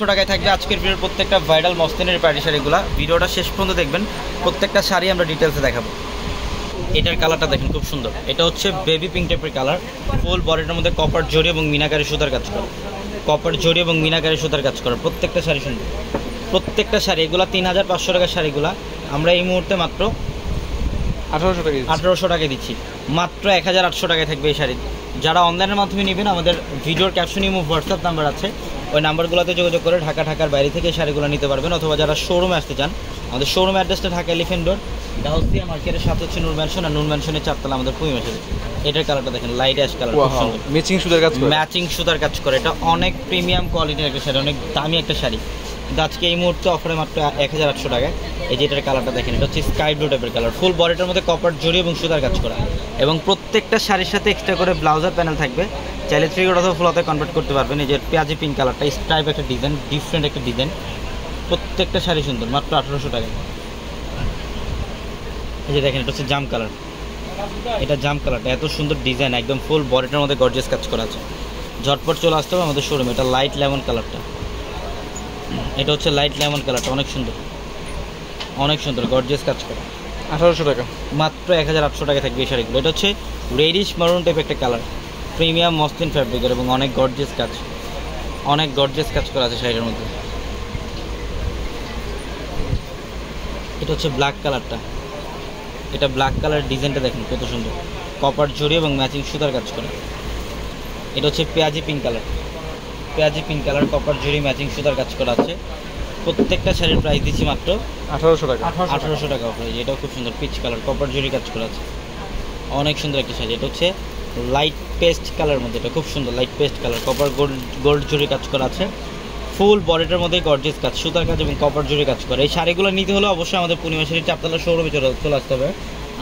1800 টাকায় থাকবে আজকের ভিডিওর প্রত্যেকটা ভাইরাল মসলিনের পার্টি শাড়িগুলো। ভিডিওটা শেষ পর্যন্ত দেখবেন, প্রত্যেকটা শাড়ি আমরা ডিটেলসে দেখাবো। এটার কালারটা দেখেন খুব সুন্দর, এটা হচ্ছে বেবি পিঙ্ক টাইপের কালার। ফুল বডিটার মধ্যে কপার জড়ি এবং মিনাকারি সুতার কাজ করা, কপার জড়ি এবং মিনাকারি সুতার কাজ করা। প্রত্যেকটা শাড়ি সুন্দর, প্রত্যেকটা শাড়ি। এগুলো 3500 টাকার শাড়িগুলো আমরা এই মুহূর্তে মাত্র 1800 টাকায় দিচ্ছি। মাত্র 1800 টাকায় থাকবে এই শাড়ি। যারা অনলাইনের মাধ্যমে নেবেন, আমাদের ভিডিওর ক্যাপশনে হোয়াটসঅ্যাপ নাম্বার আছে, ওই নাম্বারগুলোতে যোগাযোগ করে ঢাকার বাইরে থেকে এই শাড়িগুলো নিতে পারবেন। অথবা যারা শোরুমে আসতে চান, আমাদের শোরুম অ্যাড্রেসটা ঢাকা এলিফ্যান্ট রোড, গাউসিয়া মার্কেটের সাথে হচ্ছে নূর ম্যানশন, আর নূর ম্যানশনের 4 তলা আমাদের পুঁই মেশিন। এটার কালারটা দেখেন, লাইট অ্যাশ কালার, ম্যাচিং সুতার কাজ করে, ম্যাচিং সুতার কাজ করে। এটা অনেক প্রিমিয়াম কোয়ালিটির একটা শাড়ি, অনেক দামি একটা শাড়ি। কিন্তু আজকে এই মুহূর্তে অফারে মাত্র 1800 টাকায়। এই যে এটার কালারটা দেখেন, এটা হচ্ছে স্কাই ব্লু টাইপের কালার। ফুল বডিটার মধ্যে কপার জড়ি এবং সুতার কাজ করা, এবং প্রত্যেকটা শাড়ির সাথে এক্সট্রা করে ব্লাউজার প্যানেল থাকবে। চাইলে 3 কোড অথবা ফুল হাতে কনভার্ট করতে পারবেন। এই যে পেঁয়াজি পিঙ্ক কালারটা, স্ট্রাইপ একটা ডিজাইন, ডিফারেন্ট একটা ডিজাইন। প্রত্যেকটা শাড়ি সুন্দর, মাত্র 1800 টাকায়। এই যে দেখেন, এটা হচ্ছে জাম কালার। এটা জাম কালারটা এত সুন্দর ডিজাইন, একদম ফুল বডিটার মধ্যে গর্জিয়াস কাজ করা আছে। ঝটপট চলে আসতে হবে আমাদের শোরুমে। এটা লাইট লেমন কালারটা, এটা হচ্ছে লাইট লেমন কালারটা, অনেক সুন্দর, অনেক সুন্দর গর্জিয়াস কাজ করা। 1800 টাকা, মাত্র 1800 টাকা থাকবে এই শাড়িগুলো। এটা হচ্ছে রেডিশ মারুন টাইপ একটা কালার, প্রিমিয়াম মসলিন ফ্যাব্রিকের, এবং অনেক গর্জিয়াস কাজ, অনেক গর্জিয়াস কাজ করা আছে শাড়ির মধ্যে। এটা হচ্ছে ব্ল্যাক কালারটা, এটা ব্ল্যাক কালার ডিজাইনটা দেখেন কত সুন্দর, কপার জড়ি এবং ম্যাচিং সুতার কাজ করা। এটা হচ্ছে পেঁয়াজি পিঙ্ক কালার, পেঁয়াজি পিঙ্ক কালার, কপার জড়ি ম্যাচিং সুতার কাজ করা আছে। প্রত্যেকটা শাড়ির প্রাইস দিচ্ছি মাত্র 1800 টাকা, 1800 টাকা অফার। এটাও খুব সুন্দর পিচ কালার, কপার জড়ি কাজ করা আছে, অনেক সুন্দর একটা শাড়ি। এটা হচ্ছে লাইট পেস্ট কালার মধ্যে, এটা খুব সুন্দর light paste colour, copper gold জড়ি কাজ করা আছে। ফুল বডিটার মধ্যে গর্জিয়াস কাজ, সুতার কাজ এবং কপার জড়ি কাজ করে। এই শাড়িগুলো নিতে হলে অবশ্যই আমাদের পূর্ণিমাশাড়ির 4 তলার শোরুমে চলে আসতে হবে।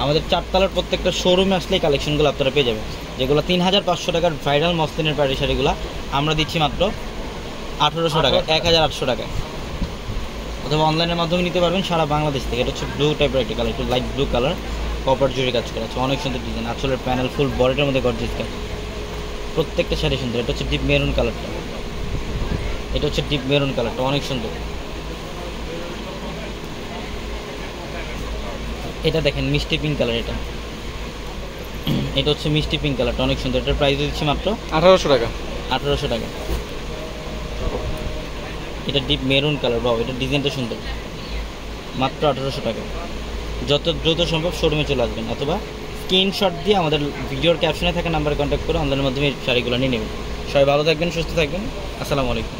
আমাদের 4 তলার প্রত্যেকটা শোরুমে আসলে এই কালেকশনগুলো আপনারা পেয়ে যাবেন। যেগুলো 3500 টাকার ভাইরাল মসলিনের পাড়ি শাড়িগুলো আমরা দিচ্ছি মাত্র 1800 টাকা, 1800 টাকায়। অথবা অনলাইনের মাধ্যমে নিতে পারবেন সারা বাংলাদেশ থেকে। এটা হচ্ছে ব্লু টাইপের একটা কালার, একটু লাইট ব্লু কালার, কপার জড়ি কাজ করা আছে, অনেক সুন্দর ডিজাইন। আঁচলের প্যানেল, ফুল বডিটার মধ্যে গর্জিয়াস কাজ, প্রত্যেকটা শাড়ি সুন্দর। এটা হচ্ছে ডিপ মেরুন কালারটা, এটা হচ্ছে ডিপ মেরুন কালারটা, অনেক সুন্দর। এটা দেখেন মিষ্টি পিঙ্ক কালার, এটা হচ্ছে মিষ্টি পিঙ্ক কালারটা, অনেক সুন্দর। এটার প্রাইস দিচ্ছি মাত্র 1800 টাকা, 1800 টাকা। এটা ডিপ মেরুন কালার, বাহ, এটা ডিজাইনটা সুন্দর, মাত্র 1800 টাকা। যত দ্রুত সম্ভব শোরুমে চলে আসবেন, অথবা স্ক্রিনশট দিয়ে আমাদের ভিডিওর ক্যাপশনে থাকা নাম্বারে কন্ট্যাক্ট করে অনলাইনের মাধ্যমে শাড়িগুলো নিয়ে নেবেন। সবাই ভালো থাকবেন, সুস্থ থাকবেন, আসসালামু আলাইকুম।